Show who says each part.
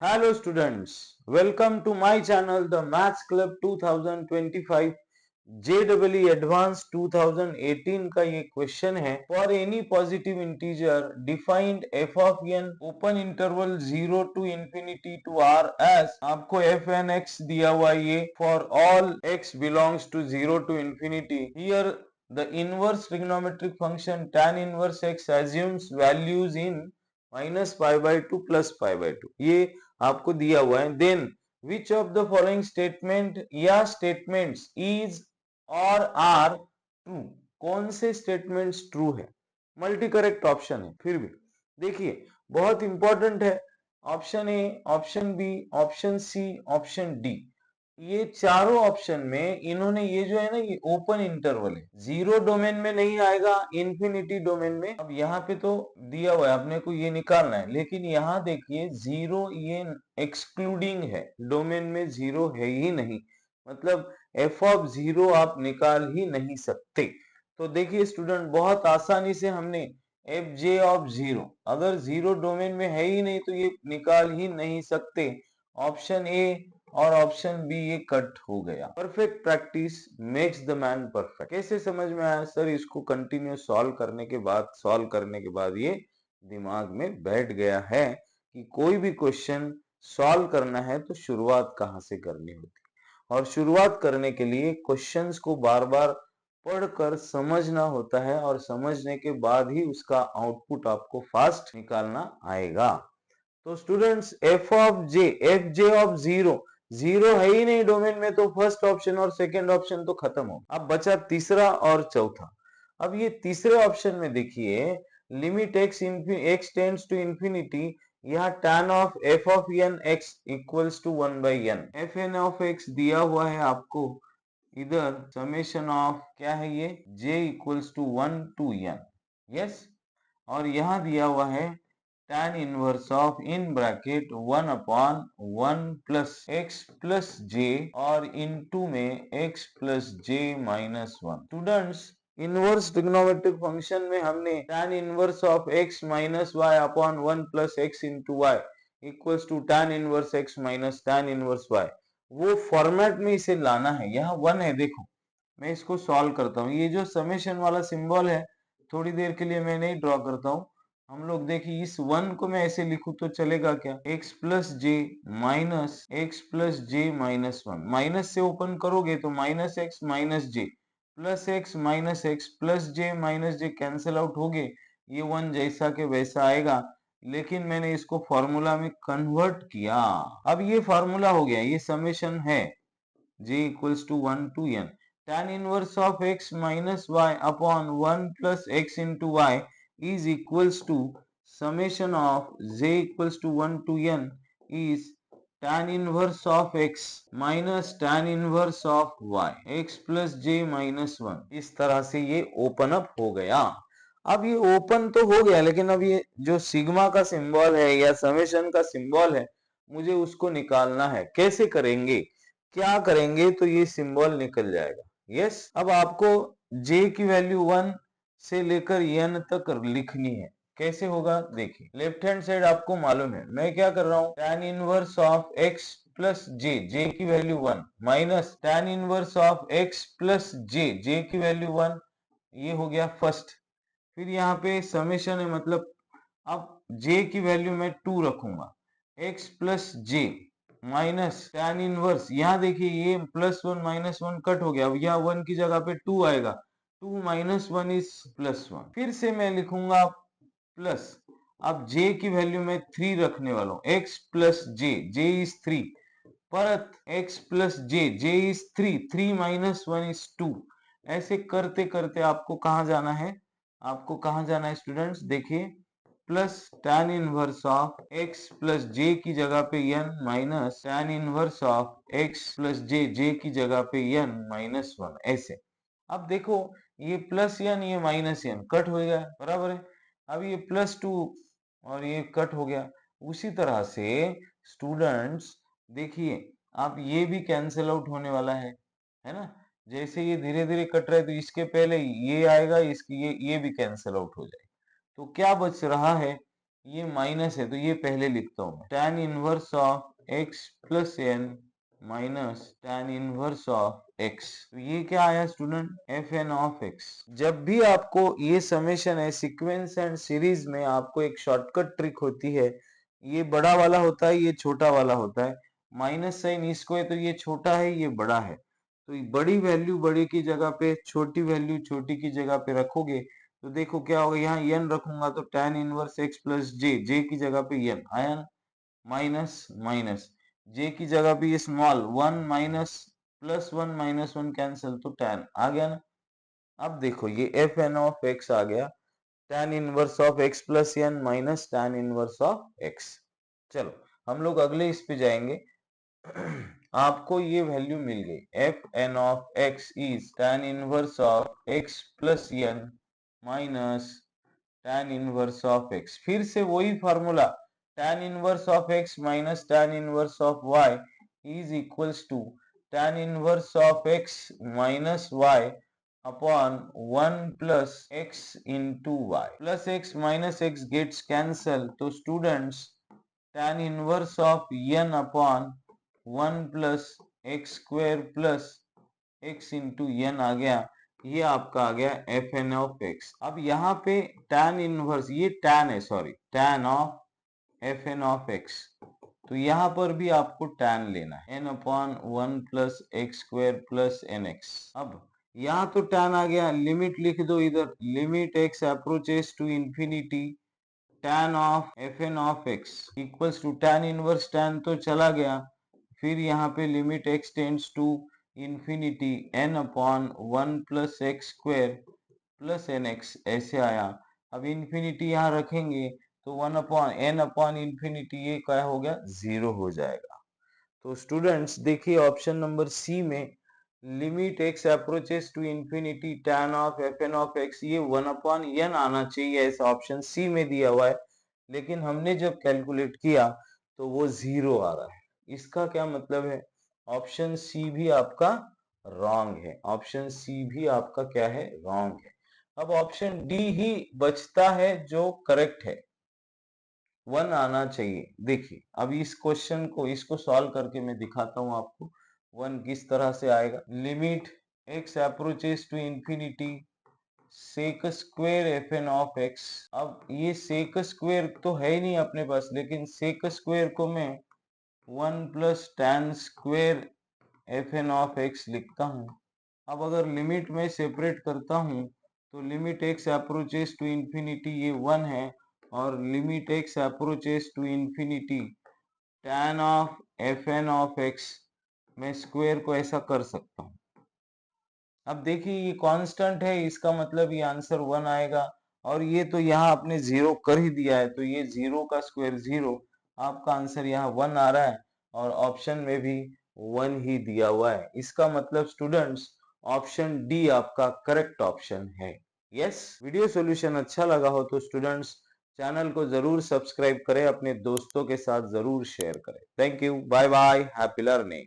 Speaker 1: Hello students, welcome to my channel the Maths Club 2025 JEE Advanced 2018 का ये question है। For any positive integer defined f of n open interval 0 to infinity to r as आपको fn x दिया हुआ ये for all x belongs to 0 to infinity। Here the inverse trigonometric function tan inverse x assumes values in minus pi by two plus pi by two, ये आपको दिया हुआ है। Then which of the following statement या statements is और are true, कौन से statements true है? मल्टी करेक्ट ऑप्शन है, फिर भी देखिए बहुत इंपॉर्टेंट है। Option A, option B, option C, option D, ये चारों ऑप्शन में इन्होंने ये जो है ना, ये ओपन इंटरवल है, जीरो डोमेन में नहीं आएगा, इंफिनिटी डोमेन में। अब यहाँ पे तो दिया हुआ है, अपने को ये निकालना है, लेकिन यहाँ देखिए जीरो ये एक्सक्लूडिंग है, डोमेन में जीरो है ही नहीं, मतलब एफ ऑफ जीरो आप निकाल ही नहीं सकते। तो देखिए स्टूडेंट, बहुत आसानी से हमने एफ जे ऑफ जीरो, अगर जीरो डोमेन में है ही नहीं तो ये निकाल ही नहीं सकते। ऑप्शन ए और ऑप्शन बी ये कट हो गया। Perfect practice makes the man perfect. कैसे समझ में आया सर? इसको कंटिन्यू सॉल्व करने के बाद ये दिमाग में बैठ गया है कि कोई भी क्वेश्चन सॉल्व करना है तो शुरुआत कहाँ से करनी होती है, और शुरुआत करने के लिए क्वेश्चंस को बार बार पढ़कर समझना होता है, और समझने के बाद ही उसका आउटपुट आपको फास्ट निकालना आएगा। तो students, F J of zero, zero है ही नहीं डोमेन में, तो फर्स्ट ऑप्शन और सेकंड ऑप्शन तो खत्म हो। अब बचा तीसरा और चौथा। अब ये तीसरे ऑप्शन में देखिए, limit x tends to infinity, यहाँ tan of f of n x equals to 1/n, f N of x दिया हुआ है आपको, इधर समेशन ऑफ क्या है ये, j equals to 1 to n, yes. और यहाँ दिया हुआ है tan inverse of in bracket 1/1 plus x plus j, और इनटू में x plus j minus 1। Students, inverse trigonometric function में हमने tan inverse of x minus y upon 1 plus x into y equals to tan inverse x minus tan inverse y, वो format में इसे लाना है। यहाँ 1 है, देखो मैं इसको सॉल्व करता हूँ, ये जो समेशन वाला सिंबल है थोड़ी देर के लिए मैं नहीं ड्रॉ करता हूँ। हम लोग देखिए, इस 1 को मैं ऐसे लिखूं तो चलेगा क्या, x plus J minus X plus J minus 1, minus से ओपन करोगे तो minus X minus J plus X minus X plus J minus J cancel out हो गए, ये 1 जैसा के वैसा आएगा, लेकिन मैंने इसको फॉर्मूला में कन्वर्ट किया। अब ये फॉर्मूला हो गया, ये समेशन है j equals to 1 to n, tan inverse of x minus y upon 1 plus x into y is equals to summation of j equals to 1 to n is tan inverse of x minus tan inverse of y, x plus j minus 1। इस तरह से ये open up हो गया। अब ये open तो हो गया, लेकिन अब ये जो सिग्मा का सिंबल है या समेशन का सिंबल है, मुझे उसको निकालना है। कैसे करेंगे, क्या करेंगे तो ये सिंबल निकल जाएगा, यस। अब आपको j की वैल्यू 1 से लेकर n तक लिखनी है। कैसे होगा देखिए, लेफ्ट हैंड साइड आपको मालूम है, मैं क्या कर रहा हूं, tan inverse of x plus J की value 1 minus tan inverse of x plus J की वैल्यू 1, ये हो गया फर्स्ट। फिर यहाँ पे समेशन है, मतलब अब j की वैल्यू मैं 2 रखूंगा, x plus J minus tan inverse, यहाँ देखिए ये प्लस 1 माइनस 1 कट हो गया, अब यहाँ 1 की जगह पे 2 आएगा, 2 माइनस 1 इज प्लस 1। फिर से मैं लिखूंगा प्लस, अब j की वैल्यू मैं 3 रखने वाला हूँ, x प्लस जे इज 3, परत x plus J is 3, 3 minus 1 is 2। ऐसे करते करते आपको कहाँ जाना है, आपको कहाँ जाना है स्टूडेंट्स, देखिए plus tan inverse of x plus J की जगह पे n minus tan inverse of x plus J की जगह पे n माइनस 1, ऐसे। अब देखो ये प्लस n ये माइनस n कट हो गया, बराबर है। अब ये प्लस 2 और ये कट हो गया। उसी तरह से स्टूडेंट्स देखिए, आप ये भी कैंसिल आउट होने वाला है ना। जैसे ये धीरे धीरे कट रहा है तो इसके पहले ये आएगा, इसकी ये भी कैंसिल आउट हो जाएगा। तो क्या बच रहा है, ये माइनस है तो ये पहले लिखता हूं मैं, tan inverse of x plus n minus tan inverse of x। तो ये क्या आया स्टूडेंट, fn ऑफ x। जब भी आपको ये समेशन है सीक्वेंस एंड सीरीज में, आपको एक शॉर्टकट ट्रिक होती है, ये बड़ा वाला होता है, ये छोटा वाला होता है, माइनस साइन इसको है तो ये छोटा है ये बड़ा है, तो बड़ी वैल्यू बड़े की जगह पे छोटी वैल्यू छोटी की जगह पे रखोगे तो देखो क्या होगा, यहाँ n रखूंगा तो tan inverse x plus J की जगह पे n आया ना, माइनस माइनस जे की जगह पे ये small one minus plus one minus one cancel तो tan आ गया ना। अब देखो ये एफ एन ऑफ एक्स आ गया, tan inverse of x plus N minus tan inverse of x। चलो हम लोग अगले इस पे जाएंगे। आपको ये वैल्यू मिल गई, F N of X is tan inverse of x plus N minus tan inverse of x। फिर से वही formula, tan inverse of x minus tan inverse of y is equals to tan inverse of x minus y upon 1 plus x into Y. Plus x minus x gets cancel तो students tan inverse of n upon 1 plus x square plus x into n आ गया, ये आपका आ गया F N of x. अब यहाँ पे tan inverse, ये tan है sorry, tan of f N of x, तो यहाँ पर भी आपको tan लेना है, n upon 1 plus x square plus n x. अब यहाँ तो tan आ गया, लिमिट लिख दो इधर, limit x approaches to infinity tan of f N of x equals to tan inverse tan तो चला गया, फिर यहाँ पे limit x tends to infinity n upon 1 plus x square plus n x ऐसे आया। अब इंफिनिटी यहाँ रखेंगे तो 1 अपॉन n अपॉन इंफिनिटी ये क्या हो गया, जीरो हो जाएगा। तो स्टूडेंट्स देखिए ऑप्शन नंबर सी में limit x approaches to infinity tan of f N of x, ये 1 अपॉन n आना चाहिए, ऐसा ऑप्शन सी में दिया हुआ है, लेकिन हमने जब कैलकुलेट किया तो वो जीरो आ रहा है। इसका क्या मतलब है, ऑप्शन सी भी आपका रॉन्ग है, ऑप्शन सी भी आपका क्या है, रॉन्ग है। अब ऑप्शन डी ही बचता है जो करेक्ट है, 1 आना चाहिए। देखिए अब इस क्वेश्चन को, इसको सॉल्व करके मैं दिखाता हूं आपको 1 किस तरह से आएगा। Limit x approaches to infinity sec square f N of x. अब ये सेक स्क्वेयर तो है ही नहीं अपने पास, लेकिन सेक स्क्वेयर को मैं 1 plus tan square f N of x लिखता हूँ। अब अगर लिमिट में सेपरेट करता हूँ तो limit x approaches to infinity ये 1 है, और limit x approaches to infinity tan of f N of x, मैं स्क्वायर को ऐसा कर सकता हूँ। अब देखिए ये कांस्टेंट है, इसका मतलब ये आंसर 1 आएगा, और ये तो यहाँ आपने जीरो कर ही दिया है तो ये जीरो का स्क्वायर जीरो, आपका आंसर यहाँ 1 आ रहा है, और ऑप्शन में भी 1 ही दिया हुआ है। इसका मतलब स्टूडेंट्स ऑप्शन डी आपका करेक्ट ऑप्शन है। यस, वीडियो सॉल्यूशन अच्छा लगा हो तो स्टूडेंट्स चैनल को जरूर सब्सक्राइब करें, अपने दोस्तों के साथ जरूर शेयर करें। Thank you, bye bye, happy learning.